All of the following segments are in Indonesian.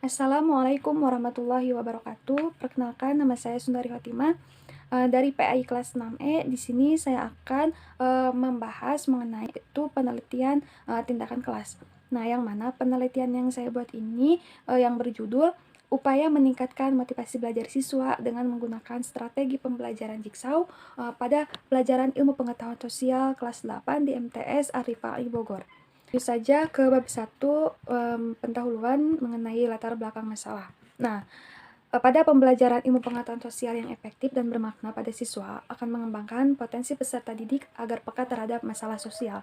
Assalamualaikum warahmatullahi wabarakatuh. Perkenalkan, nama saya Sundari Fatimah dari PAI kelas 6E. Di sini saya akan membahas mengenai itu penelitian tindakan kelas. Nah, yang mana penelitian yang saya buat ini yang berjudul upaya meningkatkan motivasi belajar siswa dengan menggunakan strategi pembelajaran Jigsaw pada pelajaran ilmu pengetahuan sosial kelas 8 di MTS Arifai Bogor. Lanjut saja ke bab 1, pendahuluan mengenai latar belakang masalah. Nah, pada pembelajaran ilmu pengetahuan sosial yang efektif dan bermakna pada siswa akan mengembangkan potensi peserta didik agar peka terhadap masalah sosial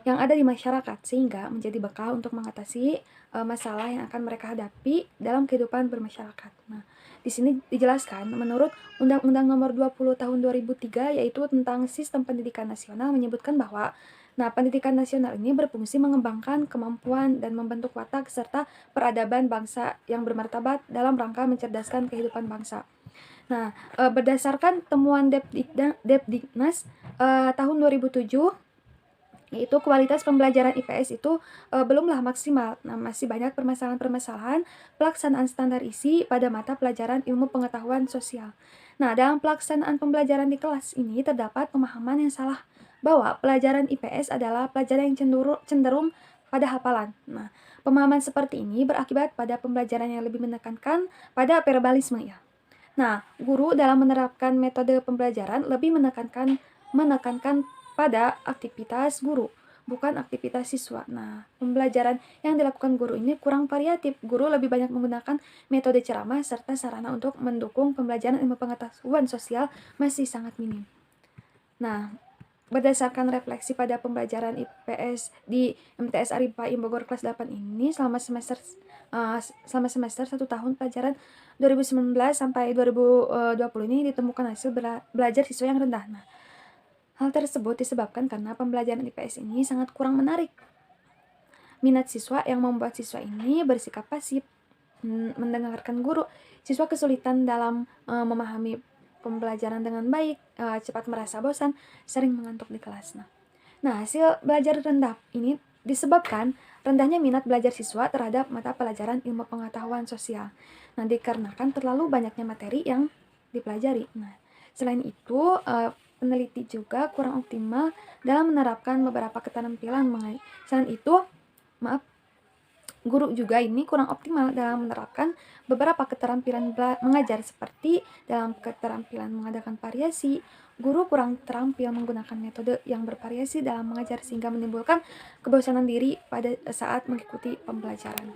yang ada di masyarakat sehingga menjadi bekal untuk mengatasi masalah yang akan mereka hadapi dalam kehidupan bermasyarakat. Nah, di sini dijelaskan menurut Undang-Undang Nomor 20 Tahun 2003 yaitu tentang Sistem Pendidikan Nasional menyebutkan bahwa pendidikan nasional ini berfungsi mengembangkan kemampuan dan membentuk watak serta peradaban bangsa yang bermartabat dalam rangka mencerdaskan kehidupan bangsa. Nah, berdasarkan temuan Depdiknas tahun 2007, yaitu kualitas pembelajaran IPS itu belumlah maksimal. Nah, masih banyak permasalahan-permasalahan pelaksanaan standar isi pada mata pelajaran ilmu pengetahuan sosial. Nah, dalam pelaksanaan pembelajaran di kelas ini terdapat pemahaman yang salah bahwa pelajaran IPS adalah pelajaran yang cenderung pada hafalan. Nah, pemahaman seperti ini berakibat pada pembelajaran yang lebih menekankan pada verbalisme ya. Nah, guru dalam menerapkan metode pembelajaran lebih menekankan pada aktivitas guru, bukan aktivitas siswa. Nah, pembelajaran yang dilakukan guru ini kurang variatif. Guru lebih banyak menggunakan metode ceramah serta sarana untuk mendukung pembelajaran ilmu pengetahuan sosial masih sangat minim. Nah, berdasarkan refleksi pada pembelajaran IPS di MTS Arifai Bogor kelas 8 ini selama semester 1 tahun pelajaran 2019 sampai 2020 ini ditemukan hasil belajar siswa yang rendah. Nah, hal tersebut disebabkan karena pembelajaran IPS ini sangat kurang menarik minat siswa yang membuat siswa ini bersikap pasif, mendengarkan guru. Siswa kesulitan dalam memahami pembelajaran dengan baik, cepat merasa bosan, sering mengantuk di kelas. Nah, hasil belajar rendah ini disebabkan rendahnya minat belajar siswa terhadap mata pelajaran ilmu pengetahuan sosial. Nah, dikarenakan terlalu banyaknya materi yang dipelajari. Nah, selain itu, peneliti juga kurang optimal dalam menerapkan beberapa keterampilan Selain itu, guru juga ini kurang optimal dalam menerapkan beberapa keterampilan mengajar seperti dalam keterampilan mengadakan variasi. Guru kurang terampil menggunakan metode yang bervariasi dalam mengajar sehingga menimbulkan kebosanan diri pada saat mengikuti pembelajaran.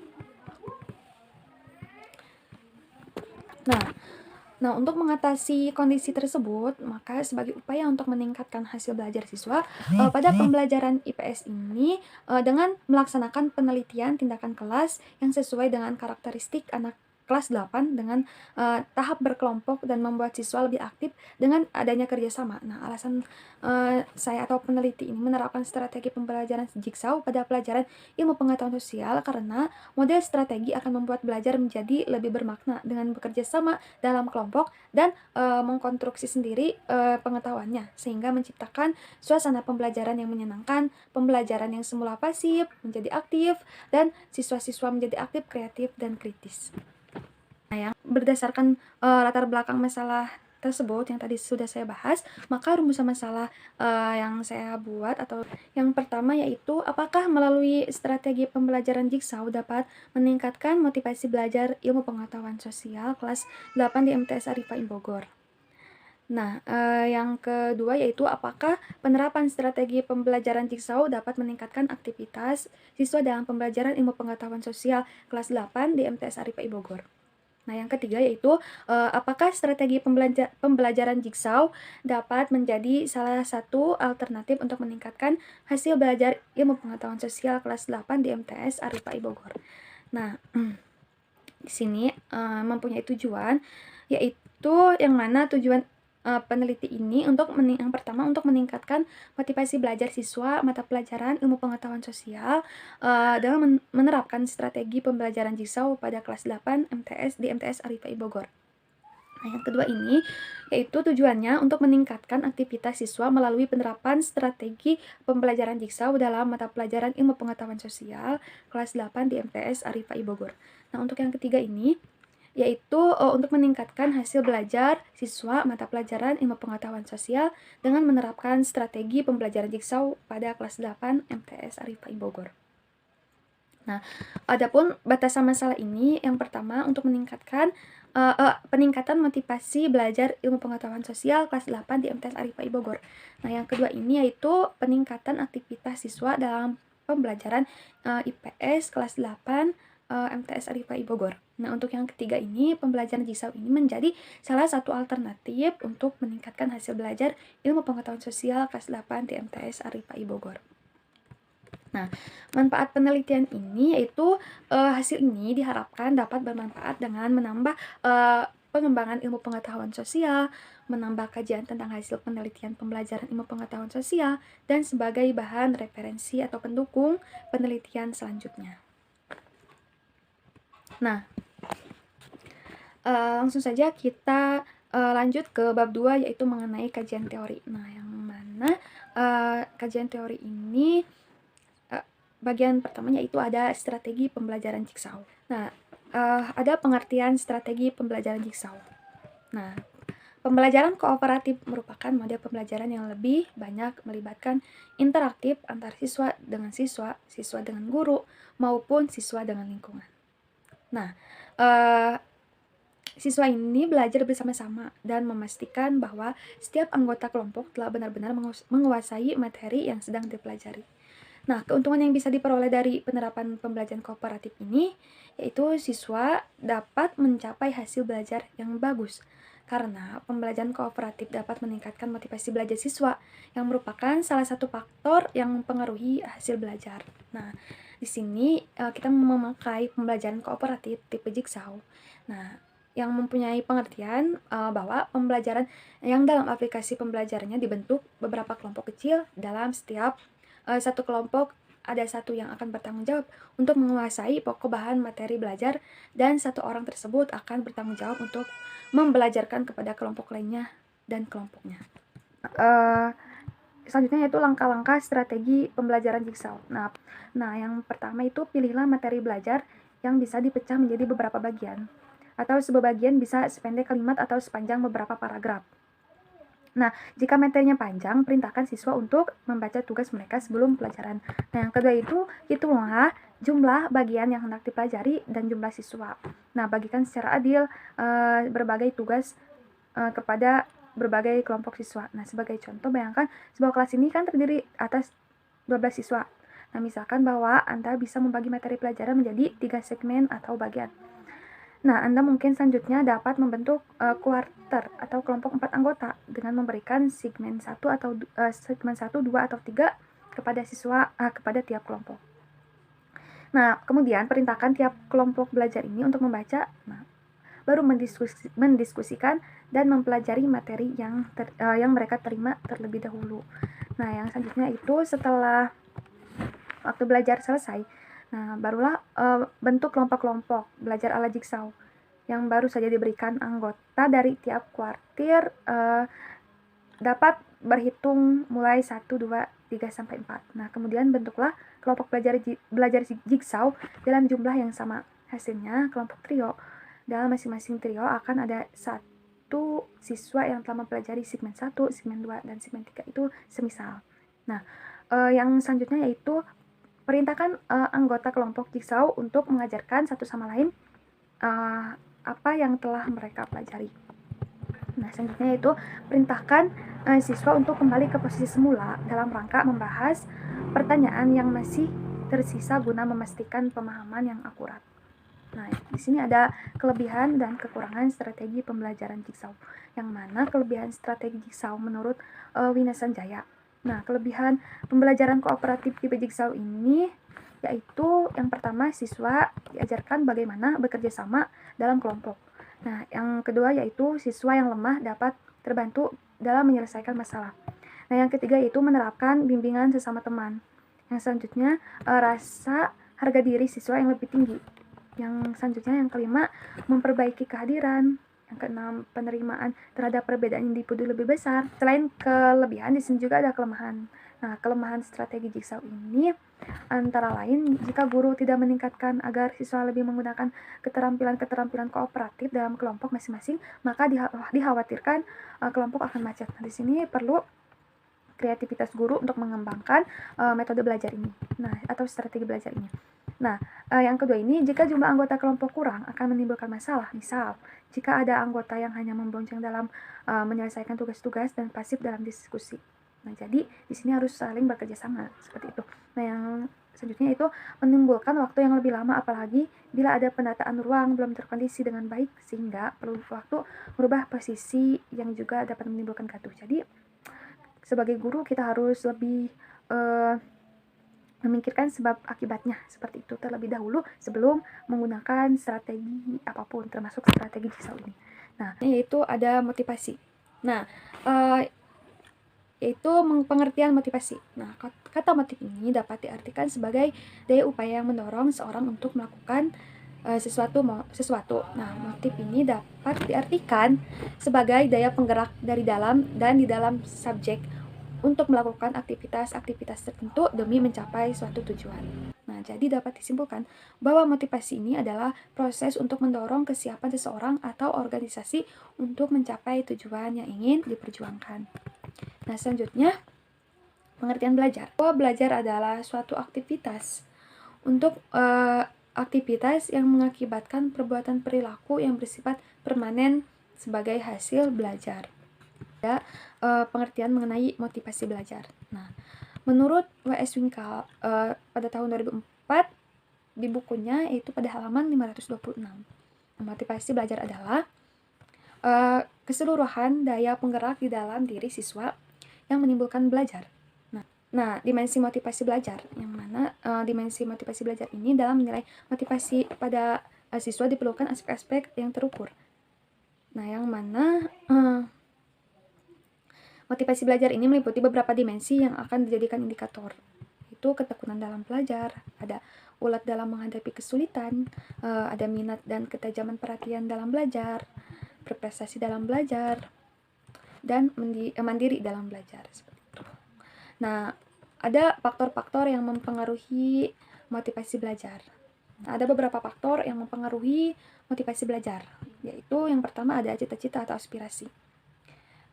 Nah, untuk mengatasi kondisi tersebut, maka sebagai upaya untuk meningkatkan hasil belajar siswa pada pembelajaran IPS ini dengan melaksanakan penelitian tindakan kelas yang sesuai dengan karakteristik anak kelas 8 dengan tahap berkelompok dan membuat siswa lebih aktif dengan adanya kerjasama. Nah, alasan saya atau peneliti ini menerapkan strategi pembelajaran Jigsaw pada pelajaran ilmu pengetahuan sosial karena model strategi akan membuat belajar menjadi lebih bermakna dengan bekerja sama dalam kelompok dan mengkonstruksi sendiri pengetahuannya sehingga menciptakan suasana pembelajaran yang menyenangkan, pembelajaran yang semula pasif menjadi aktif dan siswa-siswa menjadi aktif, kreatif dan kritis. Nah, yang berdasarkan latar belakang masalah tersebut yang tadi sudah saya bahas, maka rumusan masalah yang saya buat atau yang pertama yaitu apakah melalui strategi pembelajaran Jigsaw dapat meningkatkan motivasi belajar ilmu pengetahuan sosial kelas 8 di MTS Arifai Bogor. Nah, yang kedua yaitu apakah penerapan strategi pembelajaran Jigsaw dapat meningkatkan aktivitas siswa dalam pembelajaran ilmu pengetahuan sosial kelas 8 di MTS Arifai Bogor. Nah, yang ketiga yaitu apakah strategi pembelajaran Jigsaw dapat menjadi salah satu alternatif untuk meningkatkan hasil belajar ilmu pengetahuan sosial kelas 8 di MTS Arifai Bogor. Nah, di sini mempunyai tujuan yaitu yang mana tujuan peneliti ini yang pertama untuk meningkatkan motivasi belajar siswa mata pelajaran ilmu pengetahuan sosial dalam menerapkan strategi pembelajaran Jigsaw pada kelas 8 MTS di MTS Arifai Bogor. Nah, yang kedua ini yaitu tujuannya untuk meningkatkan aktivitas siswa melalui penerapan strategi pembelajaran Jigsaw dalam mata pelajaran Ilmu Pengetahuan Sosial kelas 8 di MTS Arifah Bogor. Nah, untuk yang ketiga ini yaitu untuk meningkatkan hasil belajar siswa mata pelajaran Ilmu Pengetahuan Sosial dengan menerapkan strategi pembelajaran Jigsaw pada kelas 8 MTS Arifah Bogor. Nah, adapun batasan masalah ini yang pertama untuk meningkatkan peningkatan motivasi belajar Ilmu Pengetahuan Sosial kelas 8 di MTS Arifah Bogor. Nah, yang kedua ini yaitu peningkatan aktivitas siswa dalam pembelajaran IPS kelas 8 MTS Arifah Bogor. Nah, untuk yang ketiga ini pembelajaran Jigsaw ini menjadi salah satu alternatif untuk meningkatkan hasil belajar Ilmu Pengetahuan Sosial kelas 8 di MTS Arifah Bogor. Nah, manfaat penelitian ini yaitu hasil ini diharapkan dapat bermanfaat dengan menambah pengembangan ilmu pengetahuan sosial, menambah kajian tentang hasil penelitian pembelajaran ilmu pengetahuan sosial, dan sebagai bahan referensi atau pendukung penelitian selanjutnya. Nah, langsung saja kita lanjut ke bab 2 yaitu mengenai kajian teori. Nah, yang mana kajian teori ini bagian pertamanya itu ada strategi pembelajaran Jigsaw. Nah, ada pengertian strategi pembelajaran Jigsaw. Nah, pembelajaran kooperatif merupakan model pembelajaran yang lebih banyak melibatkan interaktif antar siswa dengan siswa, siswa dengan guru, maupun siswa dengan lingkungan. Nah, siswa ini belajar bersama-sama dan memastikan bahwa setiap anggota kelompok telah benar-benar menguasai materi yang sedang dipelajari. Nah, keuntungan yang bisa diperoleh dari penerapan pembelajaran kooperatif ini yaitu siswa dapat mencapai hasil belajar yang bagus karena pembelajaran kooperatif dapat meningkatkan motivasi belajar siswa yang merupakan salah satu faktor yang mempengaruhi hasil belajar. Nah, di sini kita memakai pembelajaran kooperatif tipe Jigsaw. Nah, yang mempunyai pengertian bahwa pembelajaran yang dalam aplikasi pembelajarannya dibentuk beberapa kelompok kecil dalam setiap satu kelompok ada satu yang akan bertanggung jawab untuk menguasai pokok bahan materi belajar dan satu orang tersebut akan bertanggung jawab untuk membelajarkan kepada kelompok lainnya dan kelompoknya. Selanjutnya yaitu langkah-langkah strategi pembelajaran Jigsaw. Nah, yang pertama itu pilihlah materi belajar yang bisa dipecah menjadi beberapa bagian atau sebagian bisa sependek kalimat atau sepanjang beberapa paragraf. Nah, jika materinya panjang, perintahkan siswa untuk membaca tugas mereka sebelum pelajaran. Nah, yang kedua itu hitunglah jumlah bagian yang hendak dipelajari dan jumlah siswa. Nah, bagikan secara adil berbagai tugas kepada berbagai kelompok siswa. Nah, sebagai contoh, bayangkan sebuah kelas ini kan terdiri atas 12 siswa. Nah, misalkan bahwa Anda bisa membagi materi pelajaran menjadi 3 segmen atau bagian. Nah, Anda mungkin selanjutnya dapat membentuk quarter atau kelompok 4 anggota dengan memberikan segmen 1 atau segmen 1, 2 atau 3 kepada siswa kepada tiap kelompok. Nah, kemudian perintahkan tiap kelompok belajar ini untuk membaca, baru mendiskusikan dan mempelajari materi yang mereka terima terlebih dahulu. Nah, yang selanjutnya itu setelah waktu belajar selesai, nah barulah bentuk kelompok-kelompok belajar ala Jigsaw yang baru saja diberikan anggota dari tiap kuartir dapat berhitung mulai 1, 2, 3, sampai 4. Nah, kemudian bentuklah kelompok belajar Jigsaw dalam jumlah yang sama. Hasilnya, kelompok trio. Dalam masing-masing trio akan ada satu siswa yang telah mempelajari segmen 1, segmen 2, dan segmen 3 itu semisal. Nah, yang selanjutnya yaitu perintahkan anggota kelompok Jigsaw untuk mengajarkan satu sama lain apa yang telah mereka pelajari. Nah, selanjutnya yaitu perintahkan siswa untuk kembali ke posisi semula dalam rangka membahas pertanyaan yang masih tersisa guna memastikan pemahaman yang akurat. Nah, di sini ada kelebihan dan kekurangan strategi pembelajaran Jigsaw. Yang mana kelebihan strategi Jigsaw menurut Wina Sanjaya. Nah, kelebihan pembelajaran kooperatif tipe Jigsaw ini yaitu yang pertama siswa diajarkan bagaimana bekerja sama dalam kelompok. Nah, yang kedua yaitu siswa yang lemah dapat terbantu dalam menyelesaikan masalah. Nah, yang ketiga yaitu menerapkan bimbingan sesama teman. Yang selanjutnya rasa harga diri siswa yang lebih tinggi. Yang selanjutnya yang kelima memperbaiki kehadiran. Yang keenam, penerimaan terhadap perbedaan individu lebih besar. Selain kelebihan, di sini juga ada kelemahan. Nah, kelemahan strategi Jigsaw ini antara lain jika guru tidak meningkatkan agar siswa lebih menggunakan keterampilan-keterampilan kooperatif dalam kelompok masing-masing, maka dikhawatirkan kelompok akan macet. Nah, di sini perlu kreativitas guru untuk mengembangkan metode belajar ini. Nah, atau strategi belajar ini. Nah, yang kedua ini, jika jumlah anggota kelompok kurang akan menimbulkan masalah. Misal, jika ada anggota yang hanya membonceng dalam menyelesaikan tugas-tugas dan pasif dalam diskusi. Nah, jadi di sini harus saling bekerja sama seperti itu. Nah, yang selanjutnya itu menimbulkan waktu yang lebih lama, apalagi bila ada penataan ruang belum terkondisi dengan baik sehingga perlu waktu merubah posisi yang juga dapat menimbulkan gaduh. Jadi sebagai guru kita harus lebih memikirkan sebab akibatnya seperti itu terlebih dahulu sebelum menggunakan strategi apapun, termasuk strategi Jigsaw ini. Nah, yaitu ada motivasi. Nah, yaitu pengertian motivasi. Nah, kata motif ini dapat diartikan sebagai daya upaya yang mendorong seorang untuk melakukan sesuatu. Nah, motif ini dapat diartikan sebagai daya penggerak dari dalam dan di dalam subjek untuk melakukan aktivitas-aktivitas tertentu demi mencapai suatu tujuan. Nah, jadi dapat disimpulkan bahwa motivasi ini adalah proses untuk mendorong kesiapan seseorang atau organisasi untuk mencapai tujuan yang ingin diperjuangkan. Nah, selanjutnya pengertian belajar. Bahwa belajar adalah suatu aktivitas untuk aktivitas yang mengakibatkan perbuatan perilaku yang bersifat permanen sebagai hasil belajar. Ada pengertian mengenai motivasi belajar. Nah, menurut W.S. Winkel pada tahun 2004 di bukunya yaitu pada halaman 526. Motivasi belajar adalah keseluruhan daya penggerak di dalam diri siswa yang menimbulkan belajar. Nah, dimensi motivasi belajar, yang mana dimensi motivasi belajar ini dalam menilai motivasi pada siswa diperlukan aspek-aspek yang terukur. Nah, yang mana motivasi belajar ini meliputi beberapa dimensi yang akan dijadikan indikator. Itu ketekunan dalam belajar, ada ulet dalam menghadapi kesulitan, ada minat dan ketajaman perhatian dalam belajar, berprestasi dalam belajar, dan mandiri dalam belajar. Seperti itu. Nah, ada faktor-faktor yang mempengaruhi motivasi belajar. Nah, ada beberapa faktor yang mempengaruhi motivasi belajar, yaitu yang pertama ada cita-cita atau aspirasi.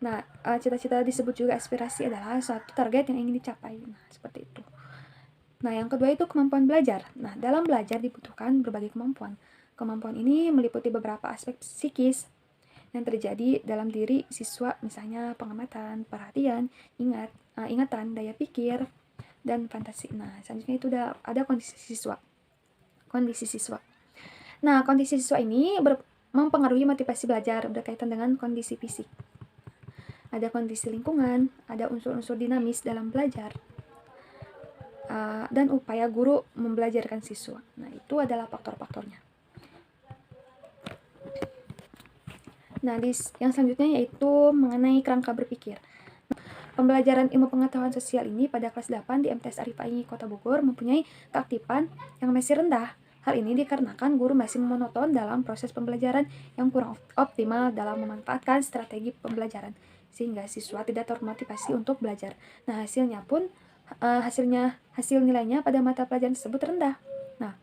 Nah, cita-cita disebut juga aspirasi adalah suatu target yang ingin dicapai. Nah, seperti itu. Nah, yang kedua itu kemampuan belajar. Nah, dalam belajar dibutuhkan berbagai kemampuan. Kemampuan ini meliputi beberapa aspek psikis yang terjadi dalam diri siswa, misalnya pengamatan, perhatian, ingatan, daya pikir, dan fantasi. Nah, selanjutnya itu ada kondisi siswa. Kondisi siswa. Nah, kondisi siswa ini mempengaruhi motivasi belajar berkaitan dengan kondisi fisik. Ada kondisi lingkungan, ada unsur-unsur dinamis dalam belajar, dan upaya guru membelajarkan siswa. Nah, itu adalah faktor-faktornya. Nah, yang selanjutnya yaitu mengenai kerangka berpikir. Pembelajaran ilmu pengetahuan sosial ini pada kelas 8 di MTS Arif Ai Kota Bogor mempunyai keaktifan yang masih rendah. Hal ini dikarenakan guru masih monoton dalam proses pembelajaran yang kurang optimal dalam memanfaatkan strategi pembelajaran, sehingga siswa tidak termotivasi untuk belajar. Nah, hasil nilainya pada mata pelajaran tersebut rendah. Nah,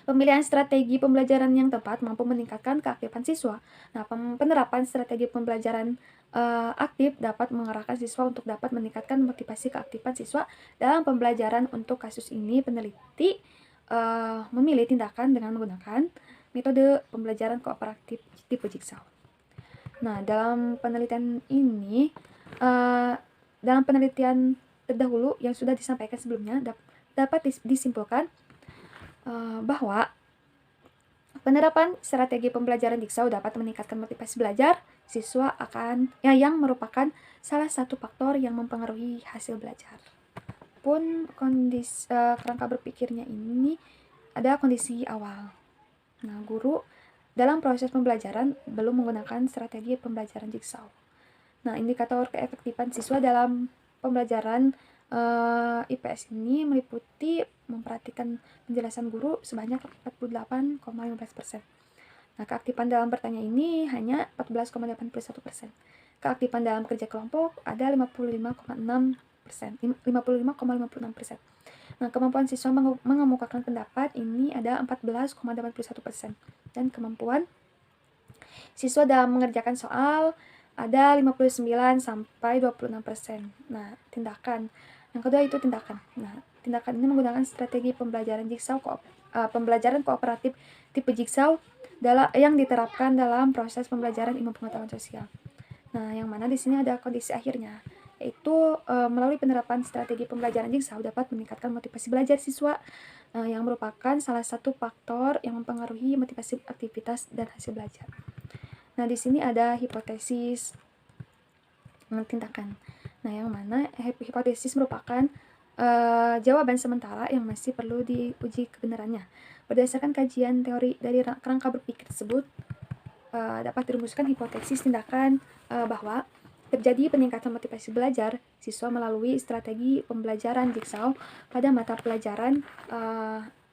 pemilihan strategi pembelajaran yang tepat mampu meningkatkan keaktifan siswa. Nah, penerapan strategi pembelajaran aktif dapat mengarahkan siswa untuk dapat meningkatkan motivasi keaktifan siswa dalam pembelajaran. Untuk kasus ini, peneliti memilih tindakan dengan menggunakan metode pembelajaran kooperatif tipe Jigsaw. Nah, dalam penelitian ini, dalam penelitian terdahulu yang sudah disampaikan sebelumnya, dapat disimpulkan bahwa penerapan strategi pembelajaran Jigsaw dapat meningkatkan motivasi belajar siswa yang merupakan salah satu faktor yang mempengaruhi hasil belajar. Pun kondisi kerangka berpikirnya ini ada kondisi awal. Nah, guru dalam proses pembelajaran belum menggunakan strategi pembelajaran Jigsaw. Nah, indikator keefektifan siswa dalam pembelajaran IPS ini meliputi memperhatikan penjelasan guru sebanyak 48,15%. Nah, keaktifan dalam bertanya ini hanya 14,81%. Keaktifan dalam kerja kelompok ada 55,6%. 55,56%. Nah, kemampuan siswa mengemukakan pendapat ini ada 14,81%. Dan kemampuan siswa dalam mengerjakan soal ada 59 sampai 26%. Nah, tindakan. Yang kedua itu tindakan. Nah, tindakan ini menggunakan strategi pembelajaran pembelajaran kooperatif tipe jigsaw yang diterapkan dalam proses pembelajaran ilmu pengetahuan sosial. Nah, yang mana di sini ada kondisi akhirnya, yaitu melalui penerapan strategi pembelajaran jigsaw dapat meningkatkan motivasi belajar siswa yang merupakan salah satu faktor yang mempengaruhi motivasi aktivitas dan hasil belajar. Nah, di sini ada hipotesis tindakan. Nah, yang mana hipotesis merupakan jawaban sementara yang masih perlu diuji kebenarannya. Berdasarkan kajian teori dari kerangka berpikir tersebut, dapat dirumuskan hipotesis tindakan bahwa terjadi peningkatan motivasi belajar siswa melalui strategi pembelajaran jigsaw pada mata pelajaran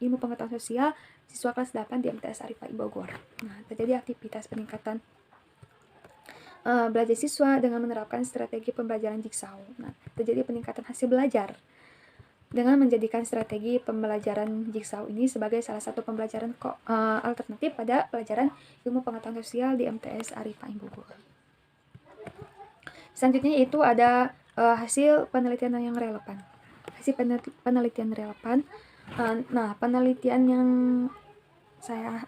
ilmu pengetahuan sosial siswa kelas 8 di MTS Arifah Bogor. Nah, terjadi aktivitas peningkatan belajar siswa dengan menerapkan strategi pembelajaran jigsaw. Nah, terjadi peningkatan hasil belajar dengan menjadikan strategi pembelajaran jigsaw ini sebagai salah satu pembelajaran alternatif pada pelajaran ilmu pengetahuan sosial di MTS Arifah Bogor. Selanjutnya yaitu ada hasil penelitian yang relevan. Hasil penelitian relevan. Nah, penelitian yang saya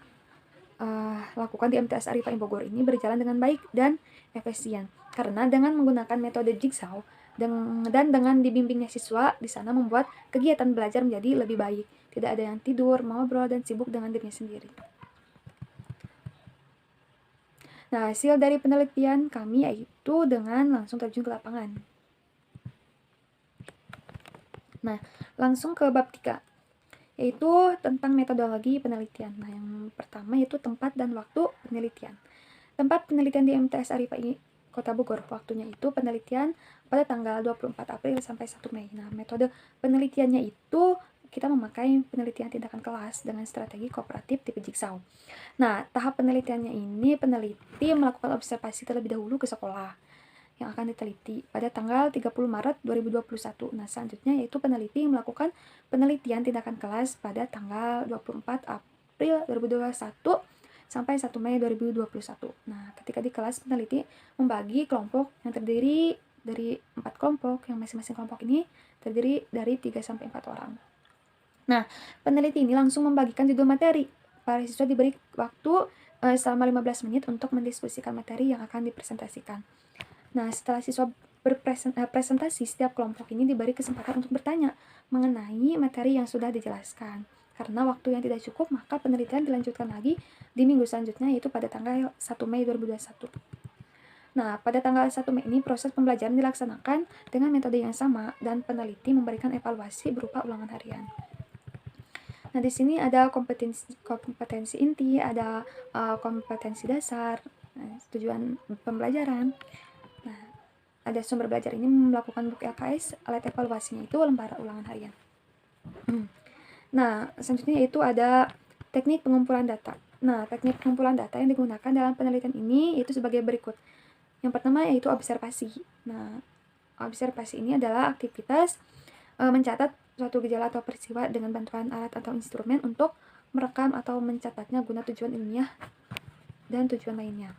lakukan di MTS Arifah Bogor ini berjalan dengan baik dan efisien karena dengan menggunakan metode jigsaw dan dengan dibimbingnya siswa di sana membuat kegiatan belajar menjadi lebih baik. Tidak ada yang tidur, ngobrol, dan sibuk dengan dirinya sendiri. Nah, hasil dari penelitian kami yaitu dengan langsung terjun ke lapangan. Nah, langsung ke bab 3, yaitu tentang metodologi penelitian. Nah, yang pertama yaitu tempat dan waktu penelitian. Tempat penelitian di MTS Arifah Kota Bogor, waktunya itu penelitian pada tanggal 24 April sampai 1 Mei. Nah, metode penelitiannya itu kita memakai penelitian tindakan kelas dengan strategi kooperatif tipe jigsaw. Nah, tahap penelitiannya ini peneliti melakukan observasi terlebih dahulu ke sekolah yang akan diteliti pada tanggal 30 Maret 2021. Nah, selanjutnya yaitu peneliti melakukan penelitian tindakan kelas pada tanggal 24 April 2021 sampai 1 Mei 2021. Nah, ketika di kelas peneliti membagi kelompok yang terdiri dari 4 kelompok, yang masing-masing kelompok ini terdiri dari 3 sampai 4 orang. Nah, peneliti ini langsung membagikan judul materi. Para siswa diberi waktu selama 15 menit untuk mendiskusikan materi yang akan dipresentasikan. Nah, setelah siswa berpresentasi, setiap kelompok ini diberi kesempatan untuk bertanya mengenai materi yang sudah dijelaskan. Karena waktu yang tidak cukup, maka penelitian dilanjutkan lagi di minggu selanjutnya, yaitu pada tanggal 1 Mei 2021. Nah, pada tanggal 1 Mei ini proses pembelajaran dilaksanakan dengan metode yang sama dan peneliti memberikan evaluasi berupa ulangan harian. Nah, di sini ada kompetensi inti, ada kompetensi dasar, tujuan pembelajaran. Nah, ada sumber belajar ini melakukan buku LKS, alat evaluasinya itu lembar ulangan harian. Nah, selanjutnya yaitu ada teknik pengumpulan data. Nah, teknik pengumpulan data yang digunakan dalam penelitian ini yaitu sebagai berikut. Yang pertama yaitu observasi. Nah, observasi ini adalah aktivitas mencatat suatu gejala atau peristiwa dengan bantuan alat atau instrumen untuk merekam atau mencatatnya guna tujuan ilmiah dan tujuan lainnya.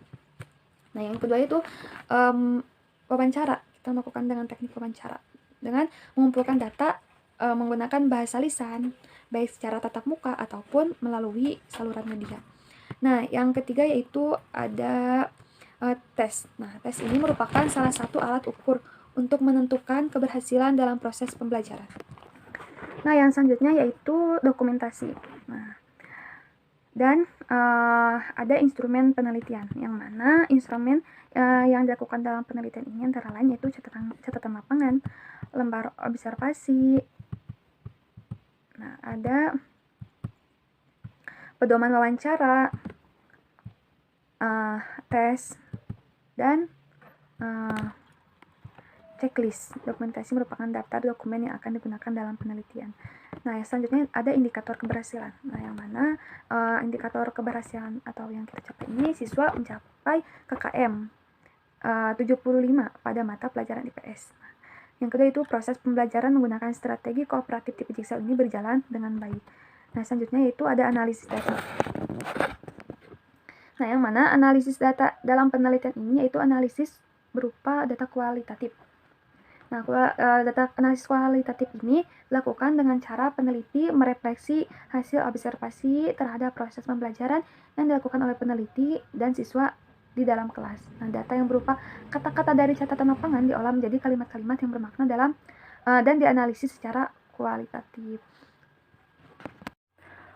Nah, yang kedua itu wawancara. Kita melakukan dengan teknik wawancara dengan mengumpulkan data menggunakan bahasa lisan, baik secara tatap muka ataupun melalui saluran media. Nah, yang ketiga yaitu ada tes. Nah, tes ini merupakan salah satu alat ukur untuk menentukan keberhasilan dalam proses pembelajaran. Nah, yang selanjutnya yaitu dokumentasi. Nah, dan ada instrumen penelitian, yang mana instrumen yang dilakukan dalam penelitian ini antara lain yaitu catatan lapangan, lembar observasi. Nah, ada pedoman wawancara, tes, dan checklist. Dokumentasi merupakan daftar dokumen yang akan digunakan dalam penelitian. Nah, yang selanjutnya ada indikator keberhasilan. Nah, yang mana indikator keberhasilan atau yang kita capai ini siswa mencapai KKM 75 pada mata pelajaran IPS. Nah, yang kedua itu proses pembelajaran menggunakan strategi kooperatif tipe Jigsaw ini berjalan dengan baik. Nah, selanjutnya itu ada analisis data. Nah, yang mana analisis data dalam penelitian ini yaitu analisis berupa data kualitatif. Nah, data analisis kualitatif ini dilakukan dengan cara peneliti merefleksi hasil observasi terhadap proses pembelajaran yang dilakukan oleh peneliti dan siswa di dalam kelas. Nah, data yang berupa kata-kata dari catatan lapangan diolah menjadi kalimat-kalimat yang bermakna dalam dan dianalisis secara kualitatif.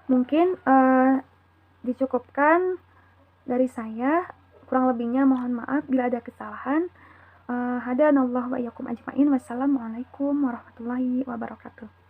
Mungkin dicukupkan dari saya, kurang lebihnya mohon maaf bila ada kesalahan. Hadanallahu wa iyyakum ajmain. Wassalamualaikum warahmatullahi wabarakatuh.